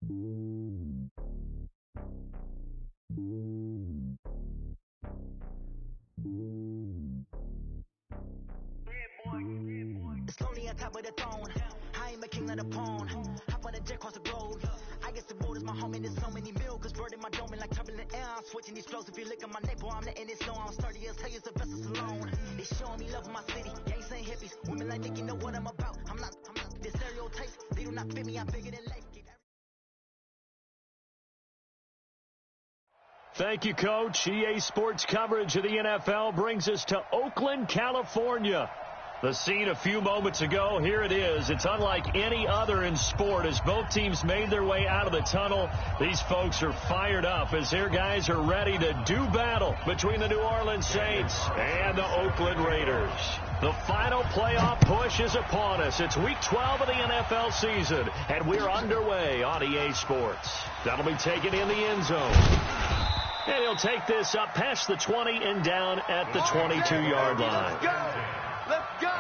It's lonely on top of the throne. I am a king of the pawn. Hop on a jet across the road. I guess the road is my home and there's so many mil. Converting my dome in like turbulent air. I'm switching these flows. If you look at my neck, boy, I'm letting it slow. I'm sturdy as hell, it's the vessels alone. They showing me love in my city. Gangs ain't hippies. Women like Nick, you know what I'm about. I'm not the stereotypes. They do not fit me. I'm bigger than life. Thank you, Coach. EA Sports coverage of the NFL brings us to Oakland, California. The scene a few moments ago, here it is. It's unlike any other in sport. As both teams made their way out of the tunnel, these folks are fired up as their guys are ready to do battle between the New Orleans Saints and the Oakland Raiders. The final playoff push is upon us. It's Week 12 of the NFL season, and we're underway on EA Sports. That'll be taken in the end zone. And he'll take this up past the 20 and down at the 22-yard line. Let's go! Let's go!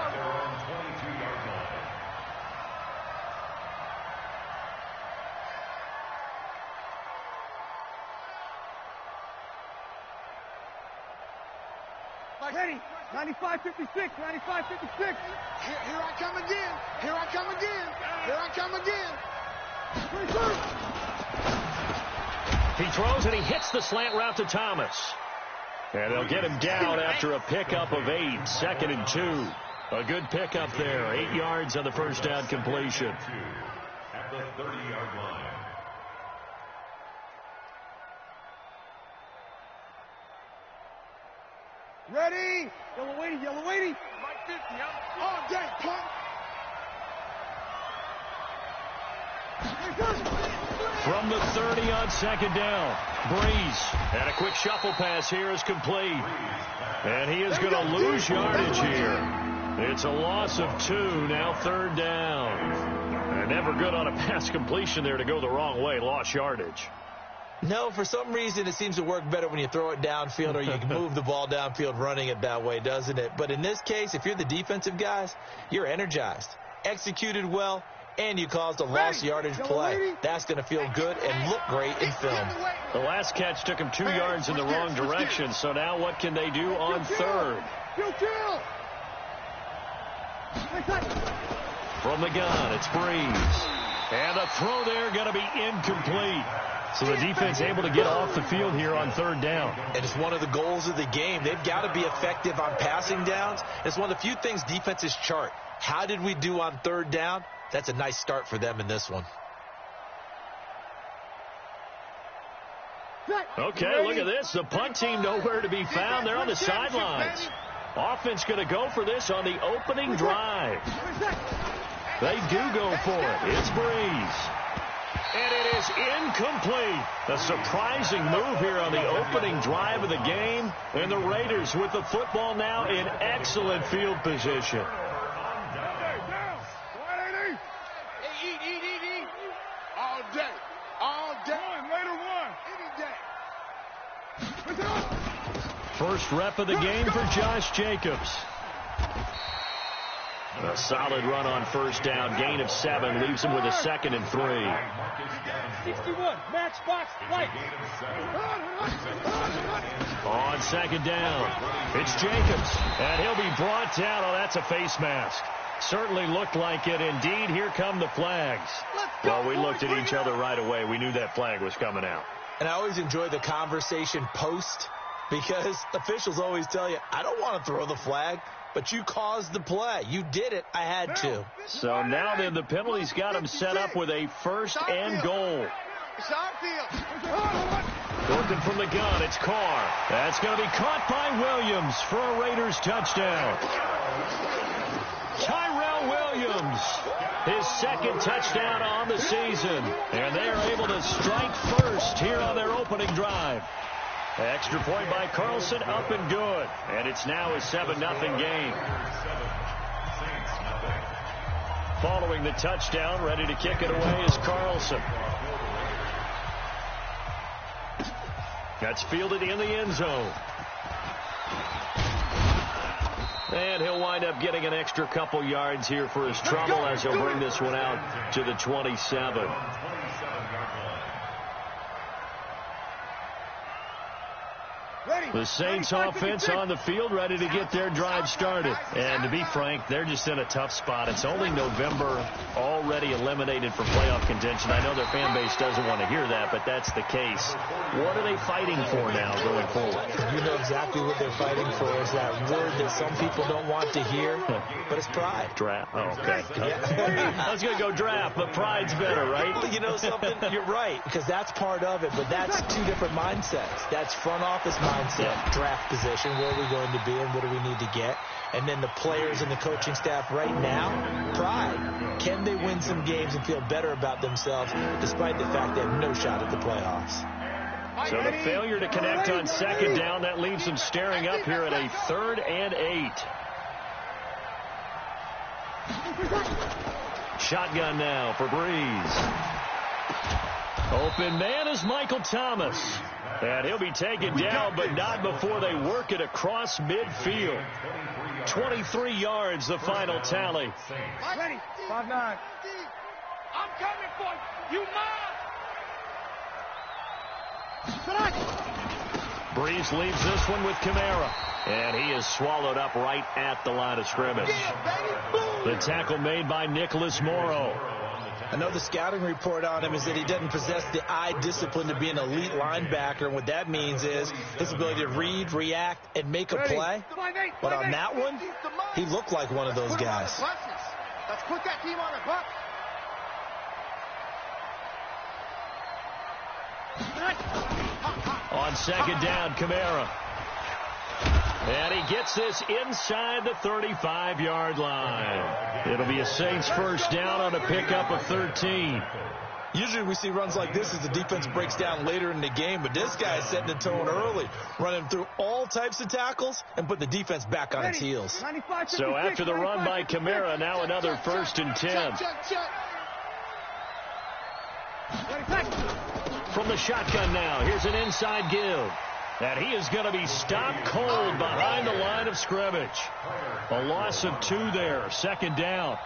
Ready? 95-56, 95-56. Here I come again. Here I come again. Here I come again. He throws and he hits the slant route to Thomas. And they'll get him down after a pickup of 8, 2nd and 2. A good pickup there, 8 yards on the first down completion. At the 30-yard line. Ready? Yellow weighty, yellow weighty. Mike 50, all day, punt. From the 30 on 2nd down, Breeze. And a quick shuffle pass here is complete. And he is going to lose yardage here. It's a loss of 2, now 3rd down. And never good on a pass completion there to go the wrong way, lost yardage. No, for some reason it seems to work better when you throw it downfield or you can move the ball downfield running it that way, doesn't it? But in this case, if you're the defensive guys, you're energized, executed well, and you caused a lost yardage play. That's going to feel good and look great in film. The last catch took him 2 yards in the wrong direction, so now what can they do on 3rd? From the gun, it's Breeze. And a throw there going to be incomplete. So the defense able to get off the field here on 3rd down. And it's one of the goals of the game. They've got to be effective on passing downs. It's one of the few things defenses chart. How did we do on 3rd down? That's a nice start for them in this one. Okay, look at this. The punt team nowhere to be found. They're on the sidelines. Offense going to go for this on the opening drive. They do go for it. It's Breeze. And it is incomplete. A surprising move here on the opening drive of the game. And the Raiders with the football now in excellent field position. First rep of the game for Josh Jacobs. A solid run on 1st down. Gain of 7 leaves him with a 2nd and 3. 61, match box, right. On 2nd down, it's Jacobs. And he'll be brought down. Oh, that's a face mask. Certainly looked like it. Indeed, here come the flags. Well, we looked at each other right away. We knew that flag was coming out. And I always enjoy the conversation post because officials always tell you, I don't want to throw the flag, but you caused the play. You did it. I had to. So now then the penalty's got him set up with a 1st and goal. Working from the gun, it's Carr. That's going to be caught by Williams for a Raiders touchdown. Tyrell Williams, his 2nd touchdown on the season. And they are able to strike first here on their opening drive. Extra point by Carlson, up and good. And it's now a 7-0 game. Following the touchdown, ready to kick it away is Carlson. That's fielded in the end zone. And he'll wind up getting an extra couple yards here for his trouble as he'll bring this one out to the 27. 27-yard line. The Saints offense on the field, ready to get their drive started. And to be frank, they're just in a tough spot. It's only November, already eliminated from playoff contention. I know their fan base doesn't want to hear that, but that's the case. What are they fighting for now going forward? You know exactly what they're fighting for. Is that word that some people don't want to hear, but it's pride. Draft. Oh, okay. I was going to go draft, but pride's better, right? You know something? You're right, because that's part of it, but that's two different mindsets. That's front office mindset, draft position, where are we going to be and what do we need to get? And then the players and the coaching staff right now, pride. Can they win some games and feel better about themselves despite the fact they have no shot at the playoffs? So the failure to connect on second down, that leaves them staring up here at a 3rd and 8. Shotgun now for Breeze. Open man is Michael Thomas. And he'll be taken down, but not before they work it across midfield. 23 yards, the final tally. Ready. 5-9. I'm coming for you. You must. Breeze leaves this one with Kamara. And he is swallowed up right at the line of scrimmage. The tackle made by Nicholas Morrow. I know the scouting report on him is that he doesn't possess the eye discipline to be an elite linebacker. And what that means is his ability to read, react, and make a play. But on that one, he looked like one of those guys. Let's put that team on the buck. On second down, Kamara. And he gets this inside the 35-yard line. It'll be a Saints first down on a pickup of 13. Usually we see runs like this as the defense breaks down later in the game, but this guy is setting the tone early, running through all types of tackles and put the defense back on its heels. So after the run by Kamara, now another 1st and 10. From the shotgun now, here's an inside give. And he is going to be stopped cold behind the line of scrimmage. A loss of 2 there, 2nd down.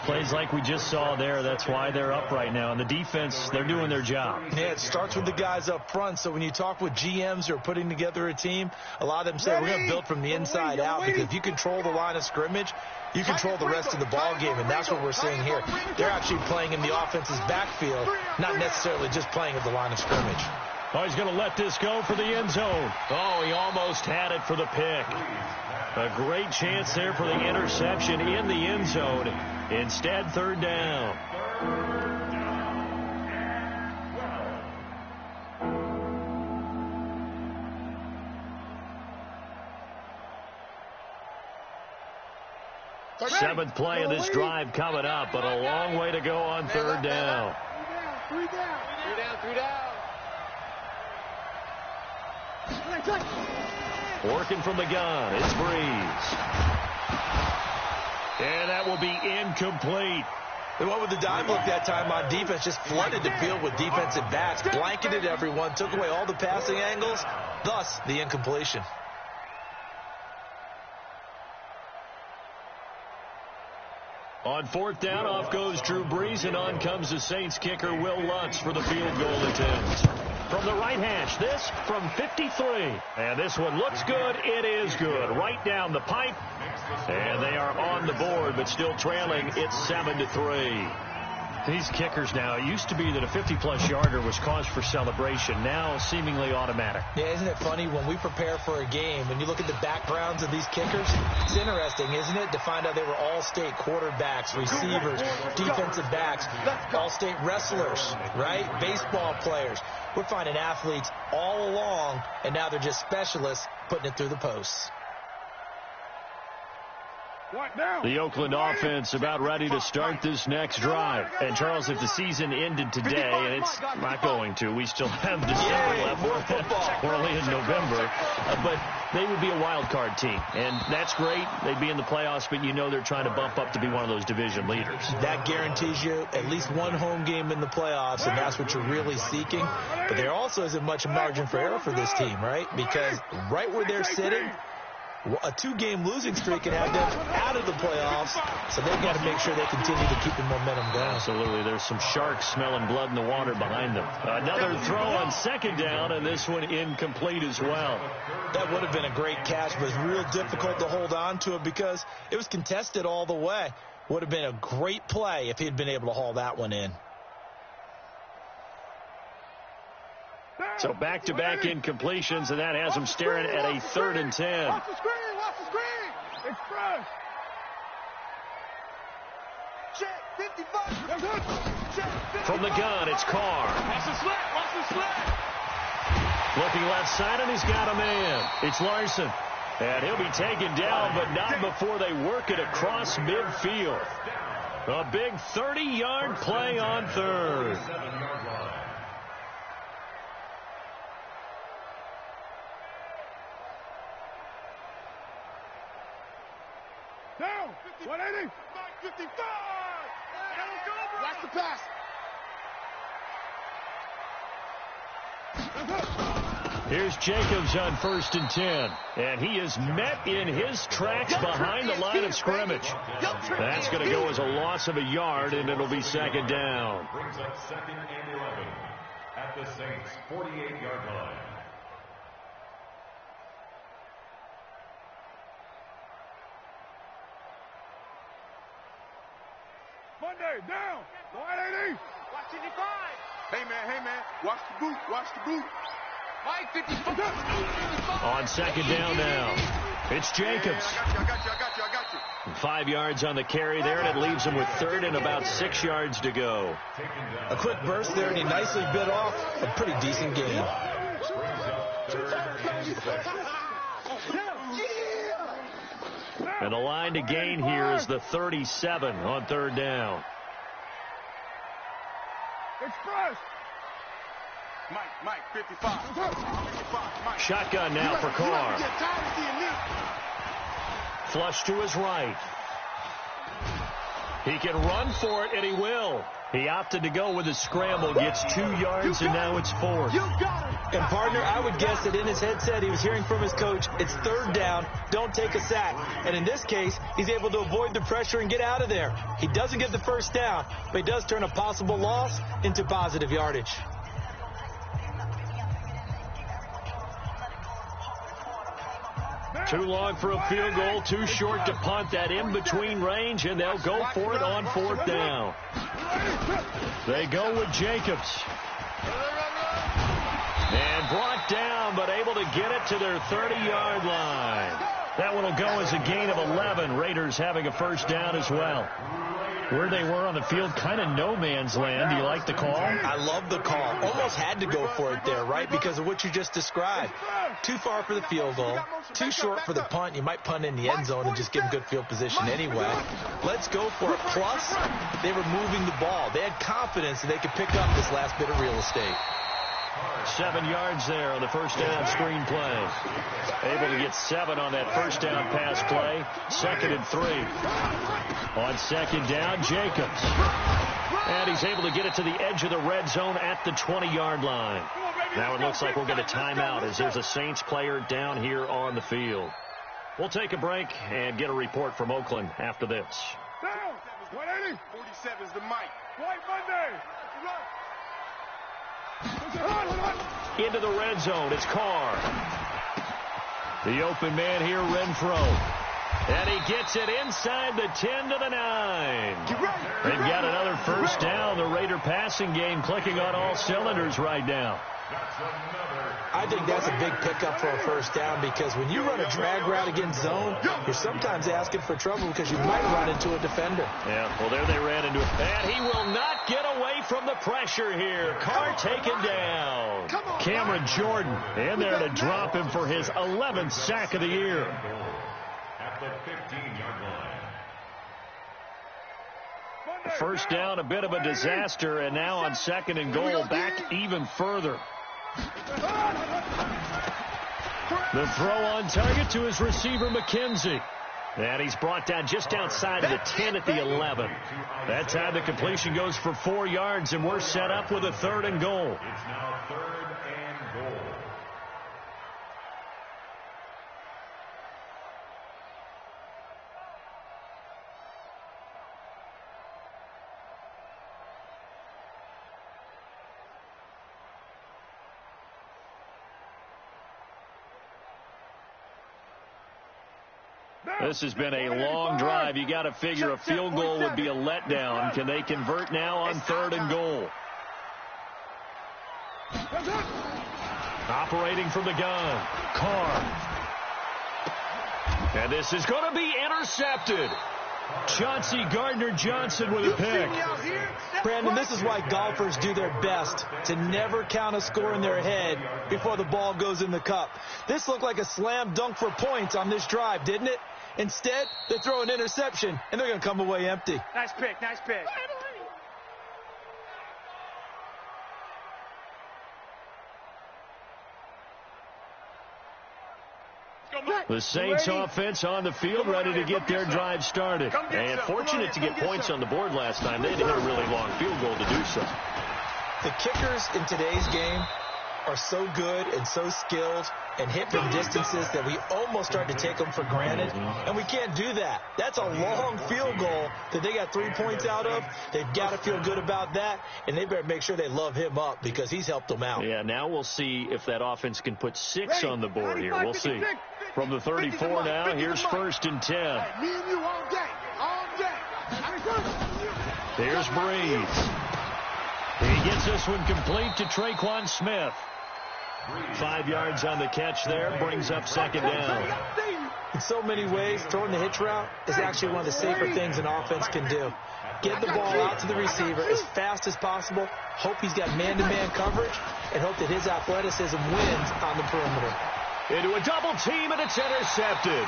Plays like we just saw there, that's why they're up right now. And the defense, they're doing their job. Yeah, it starts with the guys up front. So when you talk with GMs who are putting together a team, a lot of them say we're going to build from the inside out, because if you control the line of scrimmage, you control the rest of the ball game, and that's what we're seeing here. They're actually playing in the offense's backfield, not necessarily just playing at the line of scrimmage. Oh, he's going to let this go for the end zone. Oh, he almost had it for the pick. A great chance there for the interception in the end zone. Instead, 3rd down. Seventh play of this drive coming up, but a long way to go on 3rd down. 3 down. Working from the gun, it's Breeze. And that will be incomplete. They went with the dime look that time on defense, just flooded the field with defensive backs, blanketed everyone, took away all the passing angles, thus the incompletion. On 4th down, off goes Drew Brees, and on comes the Saints kicker, Will Lutz, for the field goal attempt. From the right hash, this from 53. And this one looks good. It is good. Right down the pipe. And they are on the board, but still trailing. It's 7-3. These kickers now, it used to be that a 50-plus yarder was cause for celebration. Now seemingly automatic. Yeah, isn't it funny when we prepare for a game, when you look at the backgrounds of these kickers, it's interesting, isn't it, to find out they were all-state quarterbacks, receivers, defensive backs, all-state wrestlers, right? Baseball players. We're finding athletes all along, and now they're just specialists putting it through the posts. The Oakland offense about ready to start this next drive. And, Charles, if the season ended today, and it's not going to, we still have December left. More football. We're only in November. But they would be a wild card team. And that's great. They'd be in the playoffs, but you know they're trying to bump up to be one of those division leaders. That guarantees you at least one home game in the playoffs, and that's what you're really seeking. But there also isn't much margin for error for this team, right? Because right where they're sitting, A 2-game losing streak can have them out of the playoffs, so they've got to make sure they continue to keep the momentum going. Absolutely. There's some sharks smelling blood in the water behind them. Another throw on second down, and this one incomplete as well. That would have been a great catch, but it's real difficult to hold on to it because it was contested all the way. Would have been a great play if he had been able to haul that one in. So back-to-back incompletions, and that has him staring at a 3rd and 10. Watch the screen, watch the screen. Express. Check, 55. Check, 55. From the gun, it's Carr. Watch the slant, watch the slant. Looking left side, and he's got a man. It's Larson. And he'll be taken down, but not before they work it across midfield. A big 30-yard play on 3rd. Down. 180. 55. Watch the pass. Here's Jacobs on 1st and 10. And he is met in his tracks behind the line of scrimmage. That's going to go as a loss of a yard, and it'll be 2nd down. Brings up 2nd and 11 at the Saints' 48-yard line. Monday, down. 180. Watch 55. Hey, man, watch the boot, watch the boot. Mike, 55. On 2nd down now. It's Jacobs. I got you. 5 yards on the carry there, and it leaves him with 3rd and about 6 yards to go. A quick burst there, and he nicely bit off a pretty decent game. And the line to gain here is the 37 on 3rd down. Express. Mike, 55. 55, Mike. Shotgun now for Carr. Flush to his right. He can run for it, and he will. He opted to go with a scramble, gets 2 yards, and now it's 4th. And, partner, I would guess that in his headset he was hearing from his coach, it's 3rd down, don't take a sack. And in this case, he's able to avoid the pressure and get out of there. He doesn't get the 1st down, but he does turn a possible loss into positive yardage. Too long for a field goal, too short to punt. That in-between range, and they'll go for it on 4th down. They go with Jacobs. And brought down, but able to get it to their 30-yard line. That one will go as a gain of 11. Raiders having a 1st down as well. Where they were on the field, kind of no man's land. Do you like the call? I love the call. Almost had to go for it there, right? Because of what you just described. Too far for the field goal. Too short for the punt. You might punt in the end zone and just give them good field position anyway. Let's go for it. Plus, they were moving the ball. They had confidence that they could pick up this last bit of real estate. 7 yards there on the 1st down screen play. Able to get 7 on that 1st down pass play. 2nd and 3. On 2nd down, Jacobs. And he's able to get it to the edge of the red zone at the 20-yard line. Now it looks like we'll get a timeout as there's a Saints player down here on the field. We'll take a break and get a report from Oakland after this. Down. 180. 47 is the Mike. White Monday. Into the red zone, it's Carr. The open man here, Renfro. And he gets it inside the 10 to the 9. They've got another 1st down. The Raider passing game clicking on all cylinders right now. I think that's a big pickup for a 1st down because when you run a drag route against zone, you're sometimes asking for trouble because you might run into a defender. Yeah, well, there they ran into it. And he will not get away from the pressure here. Carr taken down. Cameron Jordan in there to drop him for his 11th sack of the year. At the 15-yard line. 1st down, a bit of a disaster, and now on 2nd and goal, back even further. The throw on target to his receiver, McKenzie. And he's brought down just outside of the 10 at the 11. That time the completion goes for 4 yards, and we're set up with a 3rd and goal. It's now 3rd and goal. This has been a long drive. You got to figure a field goal would be a letdown. Can they convert now on 3rd and goal? Operating from the gun, Carr. And this is going to be intercepted. Chauncey Gardner-Johnson with a pick. Brandon, this is why golfers do their best to never count a score in their head before the ball goes in the cup. This looked like a slam dunk for points on this drive, didn't it? Instead, they throw an interception, and they're going to come away empty. Nice pick, nice pick. The Saints offense on the field, ready to get their drive started. And fortunate to get points on the board last time. They had to hit a really long field goal to do so. The kickers in today's game are so good and so skilled and hit from distances that we almost start to take them for granted. And we can't do that. That's a long field goal that they got 3 points out of. They've got to feel good about that, and they better make sure they love him up because he's helped them out. Yeah, now we'll see if that offense can put 6 on the board here. We'll see. From the 34 now, here's 1st and 10. Me and you all day, all day. Here's Breeze. He gets this one complete to Traquan Smith. 5 yards on the catch there, brings up 2nd down. In so many ways, throwing the hitch route is actually one of the safer things an offense can do. Get the ball out to the receiver as fast as possible, hope he's got man-to-man coverage, and hope that his athleticism wins on the perimeter. Into a double team, and it's intercepted.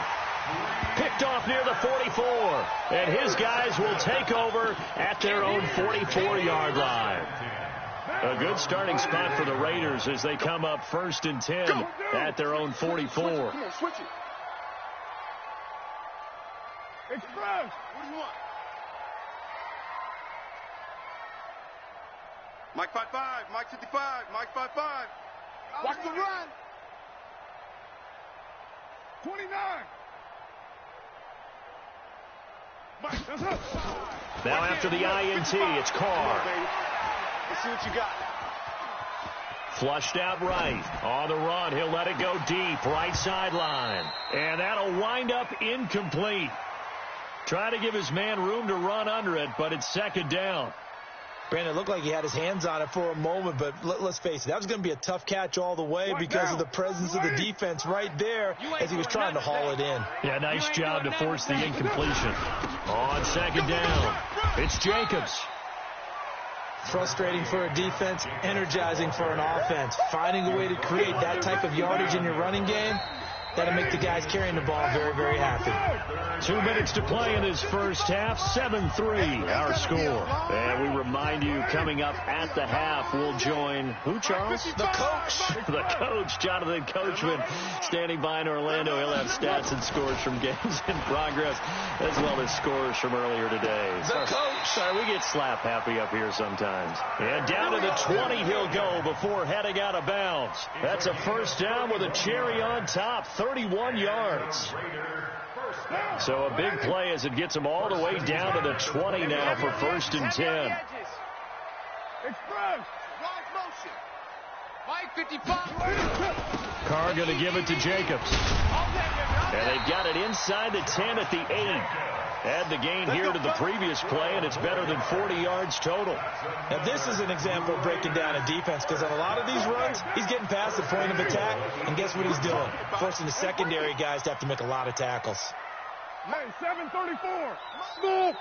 Picked off near the 44, and his guys will take over at their own 44-yard line. A good starting spot for the Raiders as they come up 1st and 10 at their own 44. Come on, switch it. Express. What do you want? Mike 5-5, Mike 55, Mike 5-5. Watch the run. 29. Mike, that's up. Now after the INT, it's Carr. Let's see what you got. Flushed out right. On the run, he'll let it go deep. Right sideline. And that'll wind up incomplete. Try to give his man room to run under it, but it's 2nd down. Brandon, it looked like he had his hands on it for a moment, but let's face it, that was going to be a tough catch all the way because of the presence of the defense right there as he was trying to haul it in. Yeah, nice job to force the incompletion. On 2nd down, it's Jacobs. Frustrating for a defense, energizing for an offense. Finding a way to create that type of yardage in your running game, that'll make the guys carrying the ball very, very happy. 2 minutes to play in his first half. 7-3 our score. And we remind you, coming up at the half, we'll join who, Charles? The coach. The coach, Jonathan Coachman, standing by in Orlando. He'll have stats and scores from games in progress, as well as scores from earlier today. The coach. Sorry, we get slap happy up here sometimes. And down to the 20 he'll go before heading out of bounds. That's a 1st down with a cherry on top. 31 yards. So a big play as it gets him all the way down to the 20 now for 1st and 10. Express. Mike 55. Carr going to give it to Jacobs. And they've got it inside the 10 at the 8. Add the gain here to the previous play, and it's better than 40 yards total. Now, this is an example of breaking down a defense because on a lot of these runs, he's getting past the point of attack, and guess what he's doing? Forcing the secondary guys to have to make a lot of tackles. Hey, 734. Move.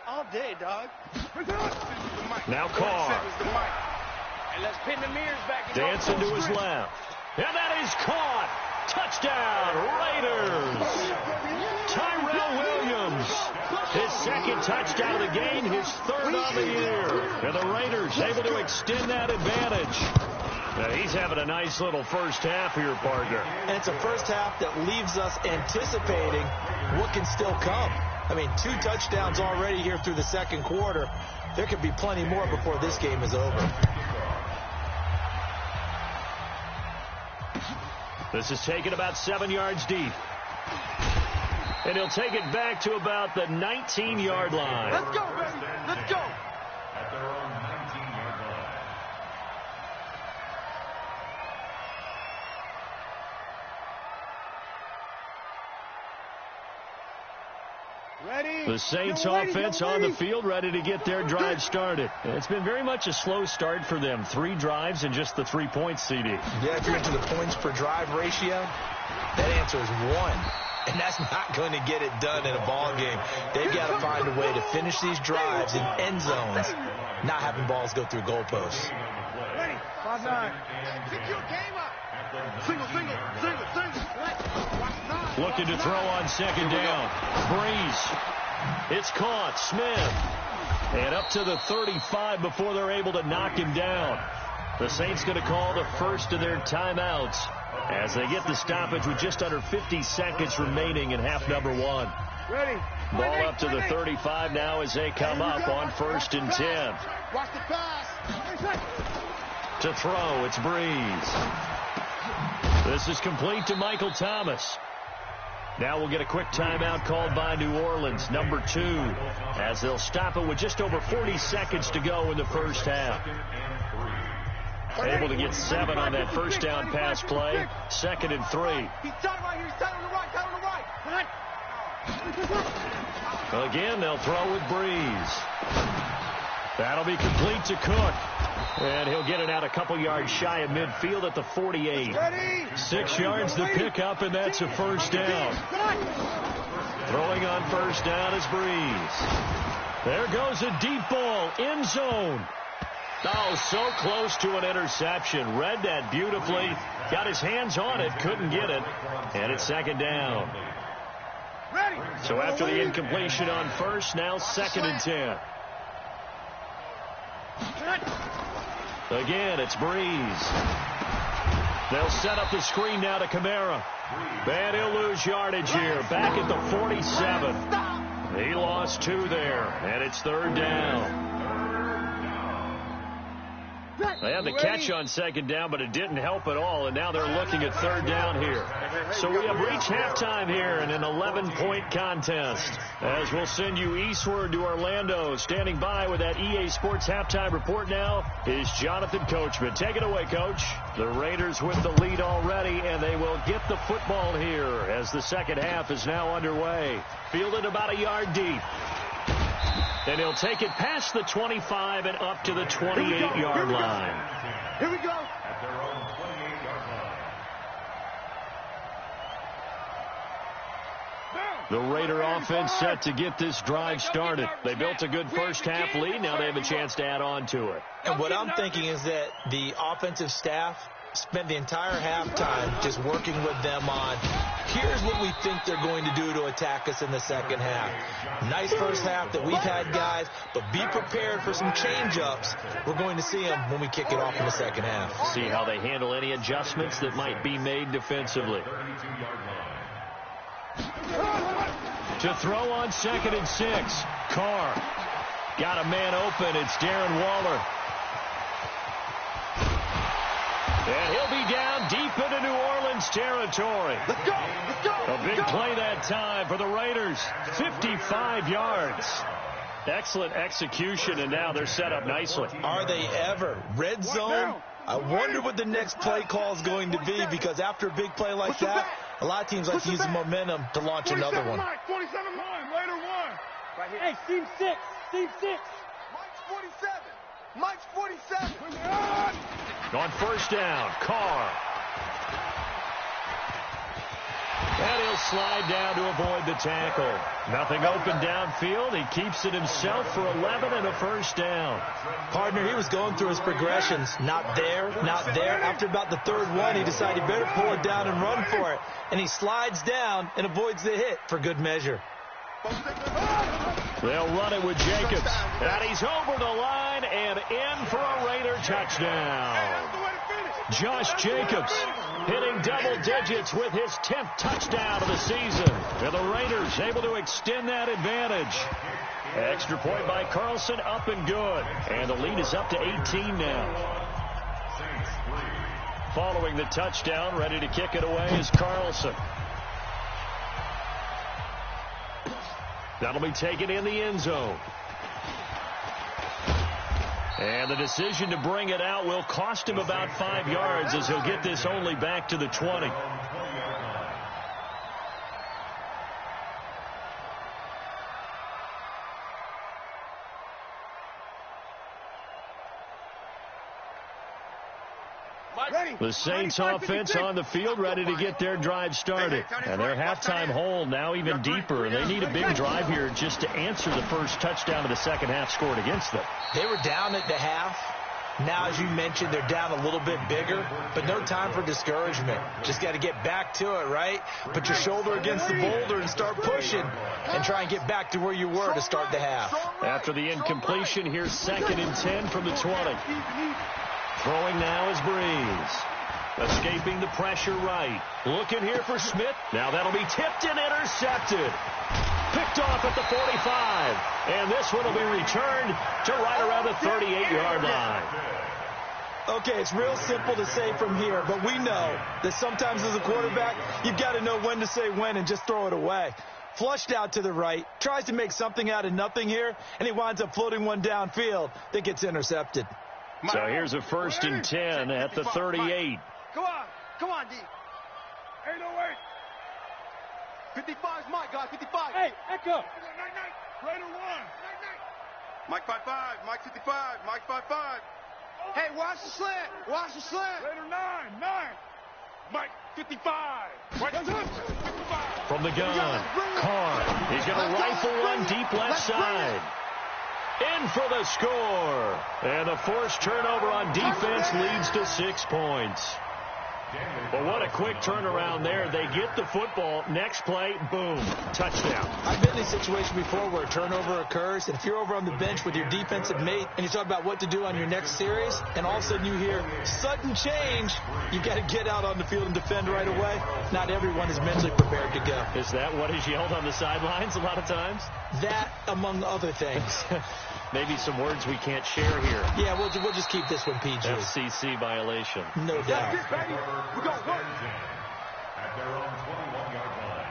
All day, dog. Now Carr. And let's pin the mirrors back. Dancing to his left. And that is caught. Touchdown, Raiders. Tyrell Williams. His 2nd touchdown of the game, his 3rd on the year. And the Raiders able to extend that advantage. Now he's having a nice little first half here, partner. And it's a first half that leaves us anticipating what can still come. I mean, 2 touchdowns already here through the 2nd quarter. There could be plenty more before this game is over. This is taken about 7 yards deep. And he'll take it back to about the 19-yard line. Let's go, baby. Let's go. At their own 19-yard line. The Saints offense on the field, ready to get their drive started. It's been very much a slow start for them. 3 drives and just the 3 points, CD. Yeah, if you're into the points per drive ratio, that answer is 1. And that's not going to get it done in a ball game. They've got to find a way to finish these drives in end zones, not having balls go through goalposts. Ready. 5-9. Pick your game up. Single. Looking to throw on second down. Breeze. It's caught. Smith. And up to the 35 before they're able to knock him down. The Saints going to call the first of their timeouts as they get the stoppage with just under 50 seconds remaining in half number 1. Ready. Ball up to the 35 now as they come up on 1st and 10. Watch the pass. To throw, it's Breeze. This is complete to Michael Thomas. Now we'll get a quick timeout called by New Orleans, number 2, as they'll stop it with just over 40 seconds to go in the first half. Able to get 7 on that first down pass play. 2nd and 3. He's tight right here. He's tight on the right. Again, they'll throw with Breeze. That'll be complete to Cook. And he'll get it out a couple yards shy of midfield at the 48. 6 yards to pick up, and that's a first down. Throwing on first down is Breeze. There goes a deep ball, end zone. Oh, so close to an interception. Read that beautifully. Got his hands on it, couldn't get it. And it's 2nd down. So after the incompletion on first, now 2nd and 10. Again, it's Breeze. They'll set up the screen now to Kamara. And he'll lose yardage here. Back at the 47. He lost 2 there, and it's 3rd down. They had the catch on 2nd down, but it didn't help at all, and now they're looking at 3rd down here. So we have reached halftime here in an 11-point contest. As we'll send you eastward to Orlando. Standing by with that EA Sports halftime report now is Jonathan Coachman. Take it away, Coach. The Raiders with the lead already, and they will get the football here as the second half is now underway. Fielded about a yard deep. And he'll take it past the 25 and up to the 28-yard line. Here we go. At their own 28-yard line. The Raider offense set to get this drive started. They built a good first half lead. Now they have a chance to add on to it. And what I'm thinking is that the offensive staff spent the entire halftime just working with them on, here's what we think they're going to do to attack us in the second half. Nice first half that we've had, guys, but be prepared for some change-ups. We're going to see them when we kick it off in the second half. See how they handle any adjustments that might be made defensively. To throw on 2nd and 6. Carr got a man open. It's Darren Waller. And he'll be down deep into New Orleans territory. Let's go. Let's go. A big play that time for the Raiders. 55 yards. Excellent execution, and now they're set up nicely. Are they ever? Red zone? I wonder what the next play call is going to be, because after a big play like that, a lot of teams like to use the momentum to launch another one. 47 line, Raider 1. Right here. Hey, Team 6. Team 6. Mike's 47. Mike's 47. On first down, Carr. And he'll slide down to avoid the tackle. Nothing open downfield. He keeps it himself for 11 and a first down. Partner, he was going through his progressions. Not there, not there. After about the 3rd one, he decided he better pull it down and run for it. And he slides down and avoids the hit for good measure. They'll run it with Jacobs. And he's over the line and in for a Raider touchdown. Josh Jacobs hitting double digits with his 10th touchdown of the season. And the Raiders able to extend that advantage. Extra point by Carlson, up and good. And the lead is up to 18 now. Following the touchdown, ready to kick it away is Carlson. That'll be taken in the end zone. And the decision to bring it out will cost him about 5 yards, as he'll get this only back to the 20. The Saints offense on the field ready to get their drive started. And their halftime hole now even deeper. They need a big drive here just to answer the first touchdown of the second half scored against them. They were down at the half. Now, as you mentioned, they're down a little bit bigger, but no time for discouragement. Just got to get back to it, right? Put your shoulder against the boulder and start pushing and try and get back to where you were to start the half. After the incompletion, here's 2nd and 10 from the 20. Throwing now is Breeze. Escaping the pressure right. Looking here for Smith. Now that'll be tipped and intercepted. Picked off at the 45. And this one will be returned to right around the 38-yard line. Okay, it's real simple to say from here, but we know that sometimes as a quarterback, you've got to know when to say when and just throw it away. Flushed out to the right, tries to make something out of nothing here, and he winds up floating one downfield that gets intercepted. So here's a 1st and 10 at the 38. Come on, D. Hey, no way. 55's Mike, guys, 55. Hey, echo. Raider 1. Mike 5-5, Mike 55, Mike 5-5. Hey, watch the slant. Watch the slant. Raider 9. Mike 55. Mike 55. From the gun, Carr. He's going to rifle one deep left side. In for the score. And the forced turnover on defense leads to 6 points. Well, what a quick turnaround there. They get the football. Next play, boom, touchdown. I've been in a situation before where a turnover occurs, and if you're over on the bench with your defensive mate and you talk about what to do on your next series, and all of a sudden you hear sudden change, you got to get out on the field and defend right away. Not everyone is mentally prepared to go. Is that what is yelled on the sidelines a lot of times? That, among other things. Maybe some words we can't share here. Yeah, we'll just keep this one PG. FCC violation. No doubt. We got work. At their own 21-yard line.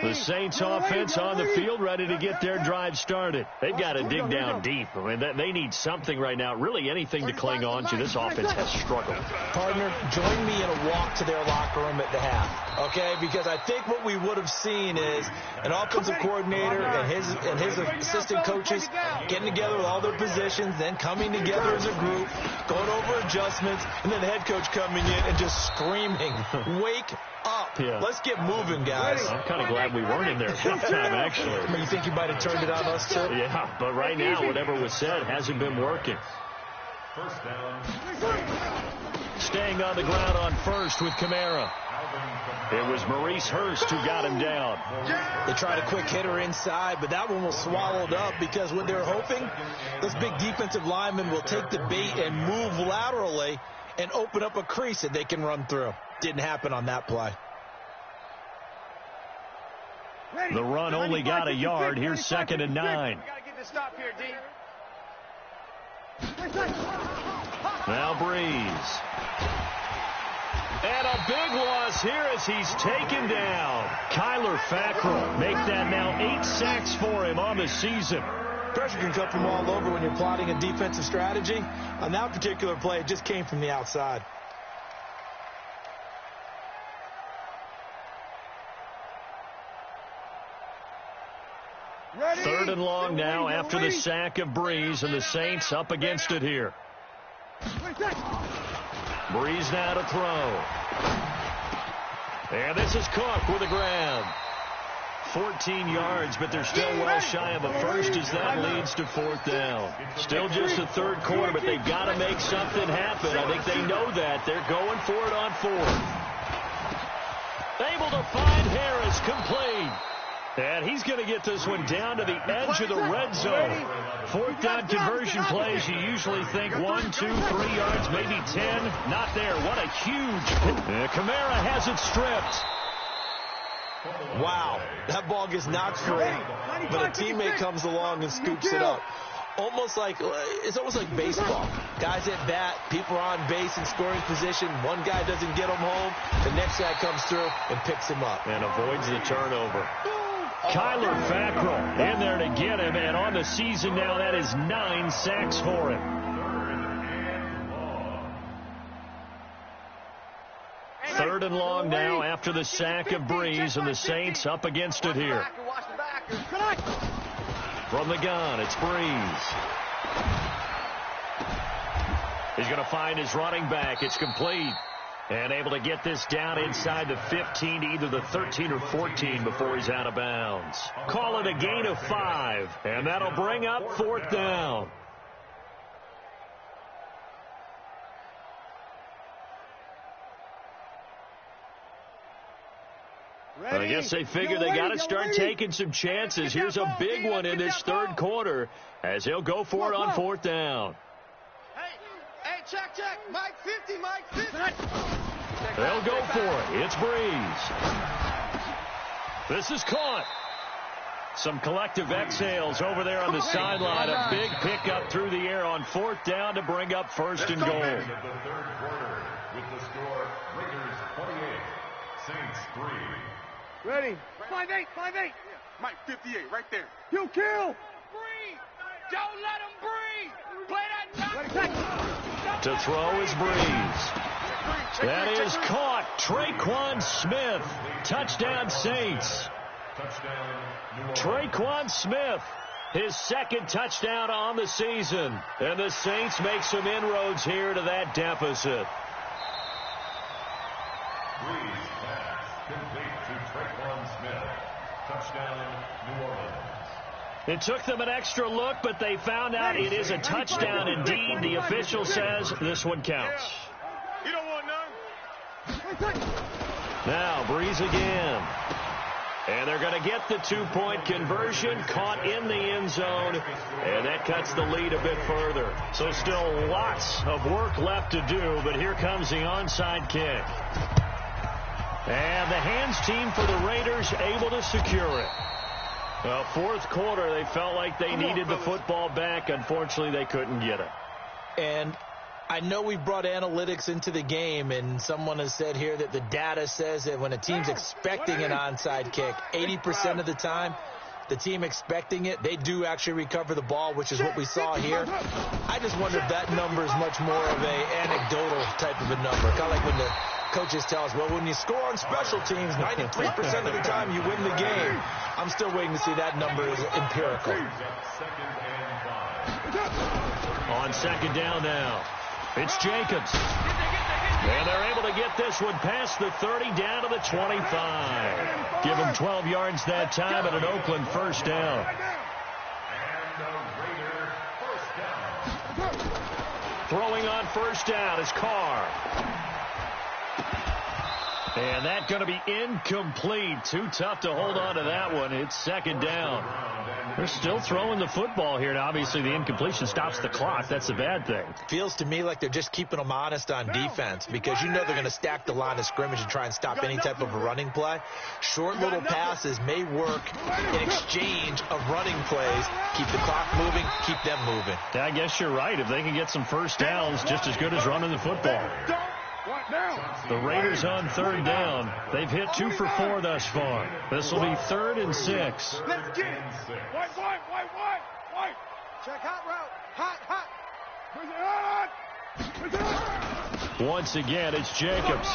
The Saints offense on the field ready to get their drive started. They've got to dig down deep. I mean, they need something right now. Really anything to cling on to. This offense has struggled. Partner, join me in a walk to their locker room at the half, okay? Because I think what we would have seen is an offensive coordinator and his assistant coaches getting together with all their positions, then coming together as a group, going over adjustments, and then the head coach coming in and just screaming, wake up. Yeah. Let's get moving, guys. I'm kind of glad we weren't in there at that time, actually. I mean, you think you might have turned it on us, too? Yeah, but right now, whatever was said hasn't been working. First down. Staying on the ground on first with Kamara. It was Maurice Hurst who got him down. They tried a quick hitter inside, but that one was swallowed up because what they're hoping, this big defensive lineman will take the bait and move laterally and open up a crease that they can run through. Didn't happen on that play. The run only got a yard. Here's 2nd and 9. We got to get this stop here, D. Now Breeze. And a big loss here as he's taken down. Kyler Fackrell make that now 8 sacks for him on the season. Pressure can come from all over when you're plotting a defensive strategy. On that particular play, it just came from the outside. Ready? 3rd and long now after the sack of Breeze, and the Saints up against it here. Breeze now to throw. And this is Cook with a grab. 14 yards, but they're still well shy of a first as that leads to 4th down. Still just the 3rd quarter, but they've got to make something happen. I think they know that. They're going for it on 4th. Able to find Harris, complete. And he's going to get this one down to the edge of the red zone. 4th down conversion plays, you usually think 1, 2, 3 yards, maybe 10. Not there. What a huge... Kamara has it stripped. Wow, that ball gets knocked free, but a teammate comes along and scoops it up. It's almost like baseball. Guys at bat, people are on base in scoring position. One guy doesn't get him home. The next guy comes through and picks him up. And avoids the turnover. Kyler Fackrell in there to get him, and on the season now, that is 9 sacks for him. Third and long now after the sack of Breeze, and the Saints up against it here. From the gun, it's Breeze. He's going to find his running back. It's complete. And able to get this down inside the 15 to either the 13 or 14 before he's out of bounds. Call it a gain of 5, and that'll bring up 4th down. I guess they figure they got to start taking some chances. Here's a big one in this 3rd quarter as he'll go for it on 4th down. Hey, check. Mike 50, Mike 50. They'll go for it. It's Breeze. This is caught. Some collective exhales over there on the sideline. A big pickup through the air on 4th down to bring up 1st and goal. The 3rd quarter with the score Raiders 28, Saints 3. Ready. 5-8. Mike 58, right there. Kill. Breathe. Don't let him breathe. Play that. To throw is Breeze. That is caught. Traquan Smith. Touchdown Saints. Traquan Smith, his 2nd touchdown on the season. And the Saints make some inroads here to that deficit. Breeze pass complete to Traquan Smith. Touchdown, New Orleans. It took them an extra look, but they found out it is a touchdown indeed. The official says this one counts. You don't want none. Now Breeze again. And they're going to get the 2-point conversion, caught in the end zone, and that cuts the lead a bit further. So still lots of work left to do, but here comes the onside kick. And the hands team for the Raiders able to secure it. Well, 4th quarter, they felt like they needed the football back. Unfortunately, they couldn't get it. And I know we brought analytics into the game, and someone has said here that the data says that when a team's expecting an onside kick, 80% of the time, the team expecting it, they do actually recover the ball, which is what we saw here. I just wonder if that number is much more of a anecdotal type of a number. Kind of like when the coaches tell us, well, when you score on special teams, 93% of the time you win the game. I'm still waiting to see that number is empirical. On 2nd down now, it's Jacobs. And they're able to get this one past the 30 down to the 25. Give them 12 yards that time and an Oakland 1st down. Throwing on 1st down is Carr. And that's going to be incomplete. Too tough to hold on to that one. It's 2nd down. They're still throwing the football here. Now, obviously, the incompletion stops the clock. That's a bad thing. Feels to me like they're just keeping them honest on defense because you know they're going to stack the line of scrimmage and try and stop any type of a running play. Short little passes may work in exchange of running plays. Keep the clock moving, keep them moving. Yeah, I guess you're right. If they can get some 1st downs, just as good as running the football. The Raiders on 3rd down. They've hit 2 for 4 thus far. This will be 3rd and 6. Let's get it. White. Check hot route. Hot. Once again, it's Jacobs.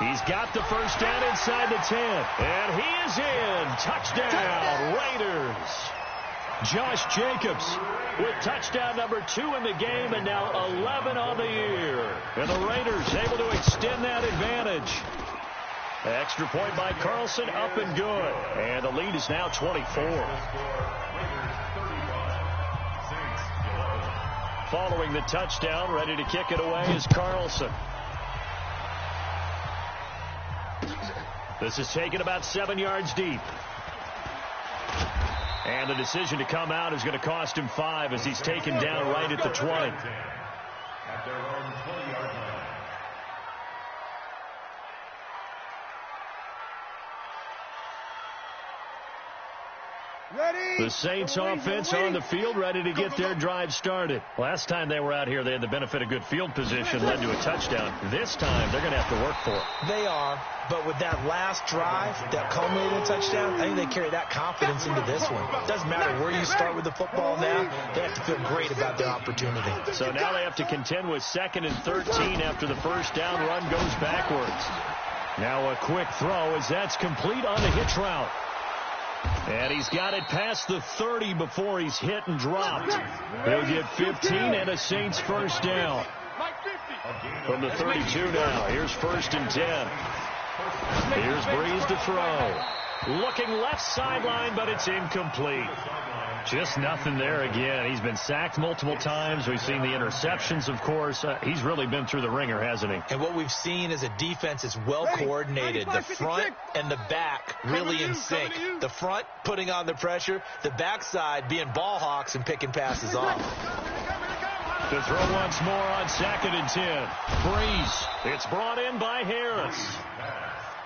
He's got the 1st down inside the 10. And he is in. Touchdown, Raiders. Josh Jacobs with touchdown number 2 in the game and now 11 on the year. And the Raiders able to extend that advantage. Extra point by Carlson, up and good. And the lead is now 24. Following the touchdown, ready to kick it away is Carlson. This is taken about 7 yards deep. And the decision to come out is going to cost him 5 as he's taken down right at the 20. At their own 20-yard line. Ready. The Saints offense on the field, ready to get their drive started. Last time they were out here, they had the benefit of good field position, led to a touchdown. This time, they're going to have to work for it. They are, but with that last drive that culminated in a touchdown, I think they carry that confidence into this one. Doesn't matter where you start with the football now, they have to feel great about their opportunity. So now they have to contend with 2nd and 13 after the 1st down run goes backwards. Now a quick throw as that's complete on the hitch route. And he's got it past the 30 before he's hit and dropped. He'll get 15 and a Saints first down. From the 32 now, here's 1st and 10. Here's Breeze to throw. Looking left sideline, but it's incomplete. Just nothing there again. He's been sacked multiple times. We've seen the interceptions, of course. He's really been through the ringer, hasn't he? And what we've seen is a defense is well coordinated. The front and the back really in sync. The front putting on the pressure. The backside being ball hawks and picking passes off. To throw once more on 2nd and 10. Breeze. It's brought in by Harris.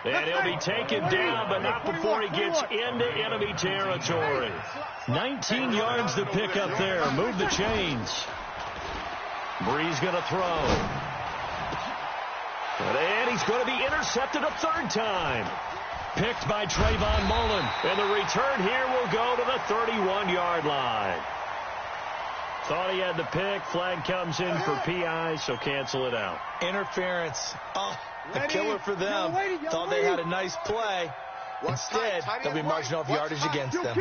And he'll be taken down, but not before he gets into enemy territory. 19 yards to pick up there. Move the chains. Breeze going to throw. And he's going to be intercepted a 3rd time. Picked by Trayvon Mullen. And the return here will go to the 31-yard line. Thought he had the pick. Flag comes in for PI, so cancel it out. Interference. Oh, a killer for them. Thought they had a nice play. Instead, they'll be marching off yardage against them.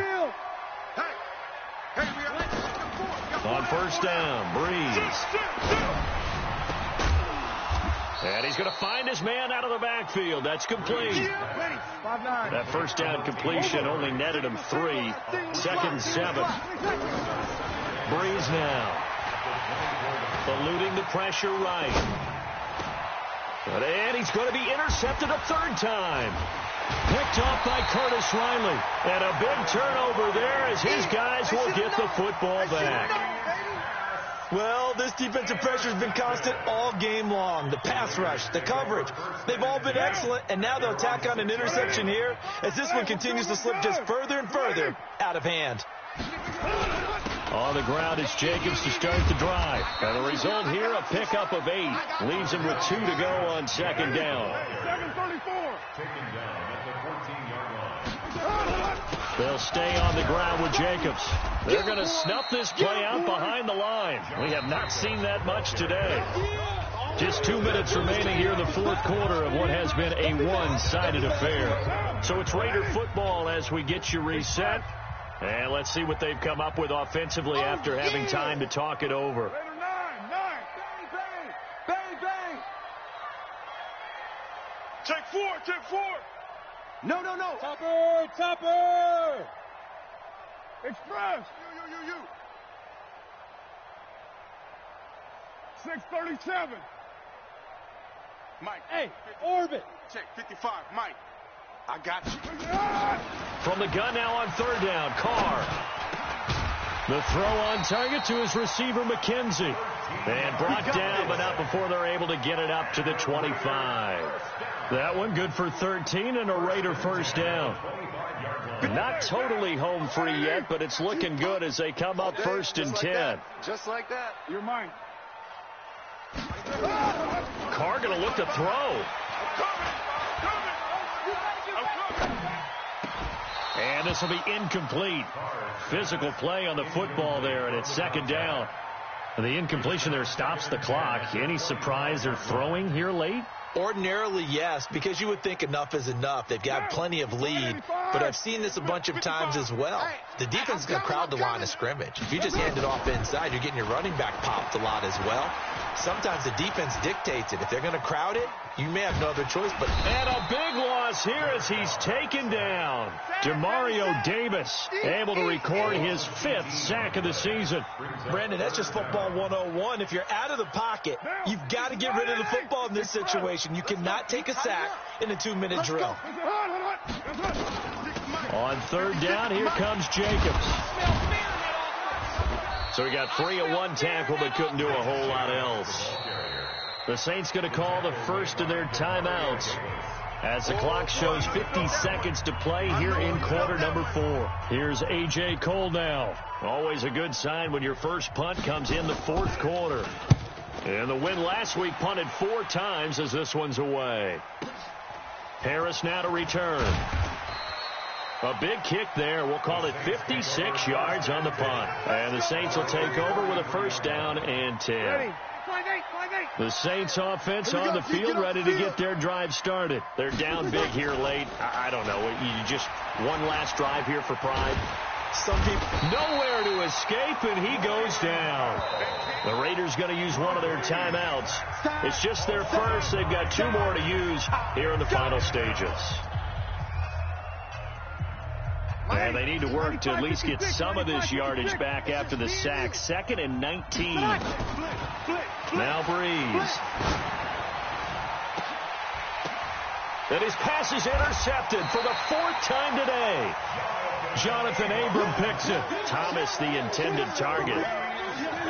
On 1st down, Breeze. And he's going to find his man out of the backfield. That's complete. That 1st down completion only netted him 3. 2nd and 7. Breeze now. Eluding the pressure right. And he's going to be intercepted a 3rd time. Picked off by Curtis Riley. And a big turnover there as his guys will get the football back. Well, this defensive pressure has been constant all game long. The pass rush, the coverage, they've all been excellent. And now they'll tack on an interception here as this one continues to slip just further and further out of hand. On the ground is Jacobs to start the drive. And the result here, a pickup of 8. Leaves him with 2 to go on 2nd down. 7:34. Taken down at the 14-yard line. They'll stay on the ground with Jacobs. They're going to snuff this play out behind the line. We have not seen that much today. Just 2 minutes remaining here in the 4th quarter of what has been a one-sided affair. So it's Raider football as we get you reset. And let's see what they've come up with offensively after having time to talk it over. Raider 9. Bang, bang. Bang, bang. Take 4. Take 4. No. Topper. Express. You. 6:37. Mike. Hey, orbit. Check 55. Mike. I got you. From the gun now on 3rd down, Carr. The throw on target to his receiver, McKenzie. And brought down, but not before they're able to get it up to the 25. That one good for 13 and a Raider 1st down. Not totally home free yet, but it's looking good as they come up 1st and 10. Just like that. You're mine. Carr going to look to throw. And this will be incomplete. Physical play on the football there, and it's 2nd down. And the incompletion there stops the clock. Any surprise they're throwing here late? Ordinarily, yes, because you would think enough is enough. They've got plenty of lead, but I've seen this a bunch of times as well. The defense is going to crowd the line of scrimmage. If you just hand it off inside, you're getting your running back popped a lot as well. Sometimes the defense dictates it. If they're going to crowd it, you may have no other choice. And a big loss here as he's taken down. Demario Davis able to record his 5th sack of the season. Brandon, that's just football 101. If you're out of the pocket, you've got to get rid of the football in this situation. You cannot take a sack in a 2-minute drill. On 3rd down, here comes Jacobs. So he got 3 at 1 tackle, but couldn't do a whole lot else. The Saints going to call the first of their timeouts as the clock shows 50 seconds to play here in quarter number 4. Here's A.J. Cole now. Always a good sign when your first punt comes in the 4th quarter. And the win last week punted 4 times as this one's away. Harris now to return. A big kick there. We'll call it 56 yards on the punt. And the Saints will take over with a 1st down and 10. Ready. 5-8. The Saints offense on the field, ready to get their drive started. They're down big here late. I don't know. You just one last drive here for pride. Some people nowhere to escape, and he goes down. The Raiders going to use one of their timeouts. It's just their first. They've got 2 more to use here in the final stages. And they need to work to at least get some of this yardage back after the sack. 2nd and 19. Now Breeze. And his pass is intercepted for the 4th time today. Jonathan Abram picks it. Thomas, the intended target.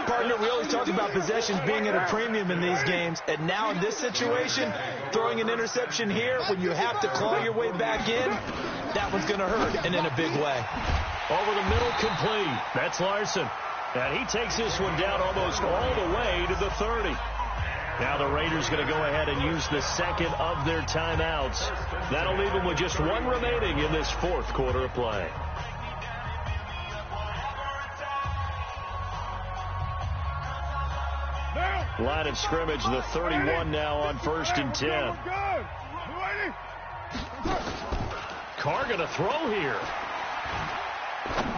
Partner, we always talk about possessions being at a premium in these games. And now in this situation, throwing an interception here when you have to claw your way back in, that one's going to hurt, and in a big way. Over the middle, complete. That's Larson. And he takes this one down almost all the way to the 30. Now the Raiders going to go ahead and use the 2nd of their timeouts. That'll leave them with just 1 remaining in this 4th quarter of play. Line of scrimmage, the 31 now on 1st and 10. Carr going to throw here.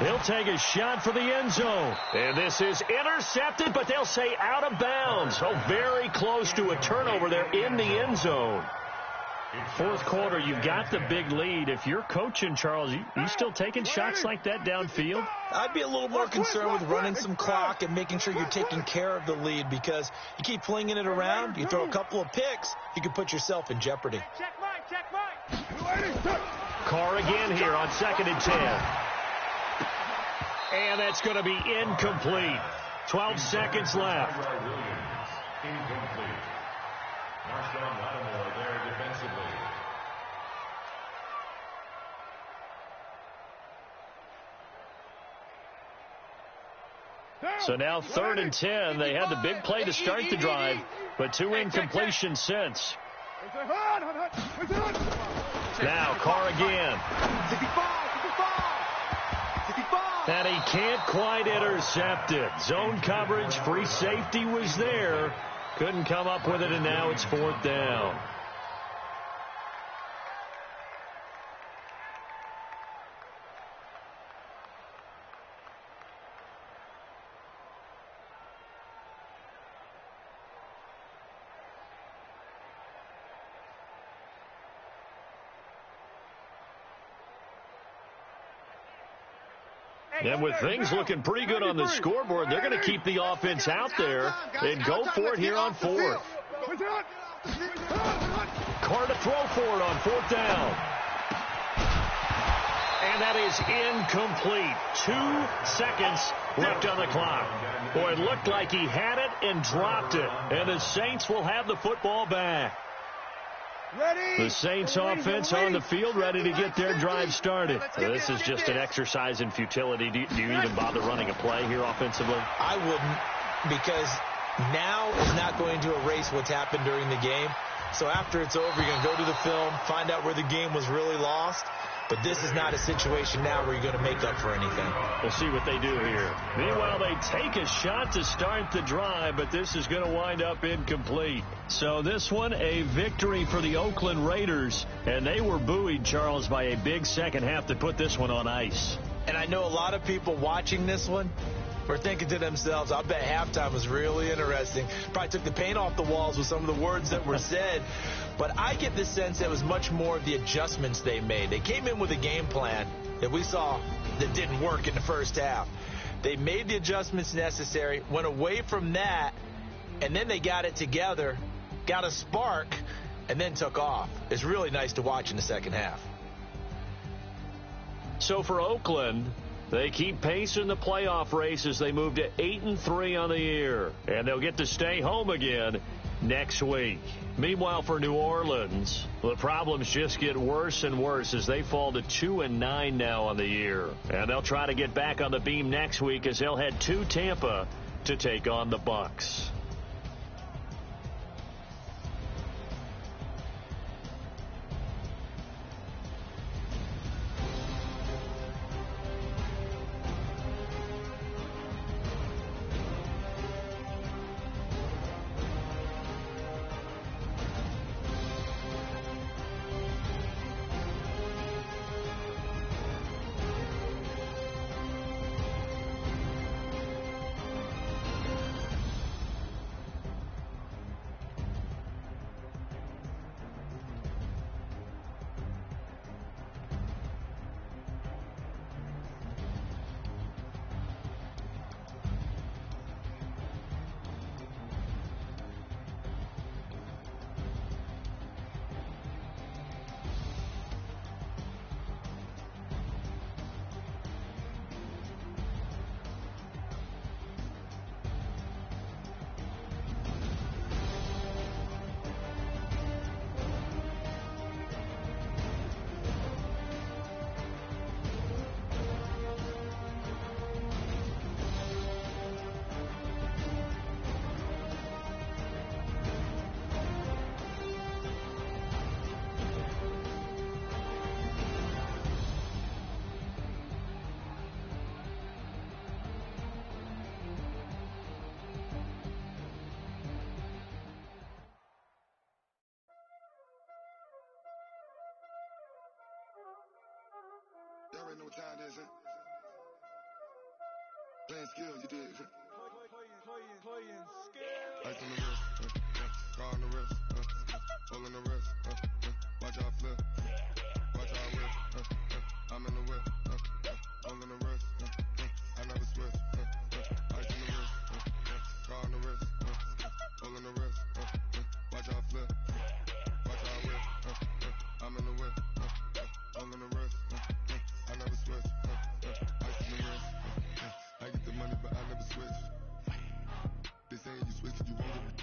He'll take a shot for the end zone. And this is intercepted, but they'll say out of bounds. Oh, very close to a turnover there in the end zone. 4th quarter, you've got the big lead. If you're coaching, Charles, you still taking shots like that downfield? I'd be a little more concerned with running some clock and making sure you're taking care of the lead, because you keep flinging it around, you throw a couple of picks, you can put yourself in jeopardy. Check mine. Carr again here on 2nd and 10. And that's going to be incomplete. 12 seconds left. Incomplete. Marshawn Lattimore there defensively. So now 3rd and 10. They had the big play to start the drive, but 2 incompletions since. Now Carr again. And he can't quite intercept it. Zone coverage, free safety was there. Couldn't come up with it, and now it's 4th down. And with things looking pretty good on the scoreboard, they're going to keep the offense out there and go for it here on 4th. Carr to throw for it on 4th down. And that is incomplete. 2 seconds left on the clock. Boy, it looked like he had it and dropped it. And the Saints will have the football back. The Saints offense on the field, ready to get their drive started. This is just an exercise in futility. Do you even bother running a play here offensively? I wouldn't, because now is not going to erase what's happened during the game. So after it's over, you're going to go to the film, find out where the game was really lost. But this is not a situation now where you're going to make up for anything. We'll see what they do here. Meanwhile, they take a shot to start the drive, but this is going to wind up incomplete. So this one, a victory for the Oakland Raiders. And they were buoyed, Charles, by a big second half that put this one on ice. And I know a lot of people watching this one were thinking to themselves, I bet halftime was really interesting. Probably took the paint off the walls with some of the words that were said. But I get the sense that it was much more of the adjustments they made. They came in with a game plan that we saw that didn't work in the first half. They made the adjustments necessary, went away from that, and then they got it together, got a spark, and then took off. It's really nice to watch in the second half. So for Oakland, they keep pace in the playoff race as they move to 8-3 on the year. And they'll get to stay home again next week. Meanwhile, for New Orleans, the problems just get worse and worse as they fall to 2-9 now on the year. And they'll try to get back on the beam next week as they'll head to Tampa to take on the Bucs. already know what time it is, huh? Playing skill, you did. Playing skill. Ice on the wrist, car on the wrist, pull on the wrist, watch out flip, watch out whip, I'm in the whip, pull on the wrist, I never switch, ice on the wrist, car on the wrist, pull on the wrist, watch out flip, watch out whip, I'm in the whip, pull on the wrist, I never switch, ice on the wrist, I get the money but I never switch. They saying you switch and you won't get it.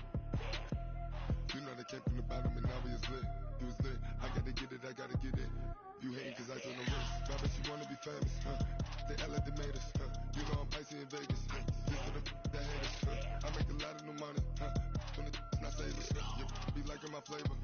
You know they came from the bottom and now we is lit. You was lit. I gotta get it, I gotta get it. You hating cause I told the wrist. Now bet you wanna be famous, They act like they made us, You know I'm icy in Vegas, Just for the haters, I make a lot of new money, When it's not savers, You be liking my flavor,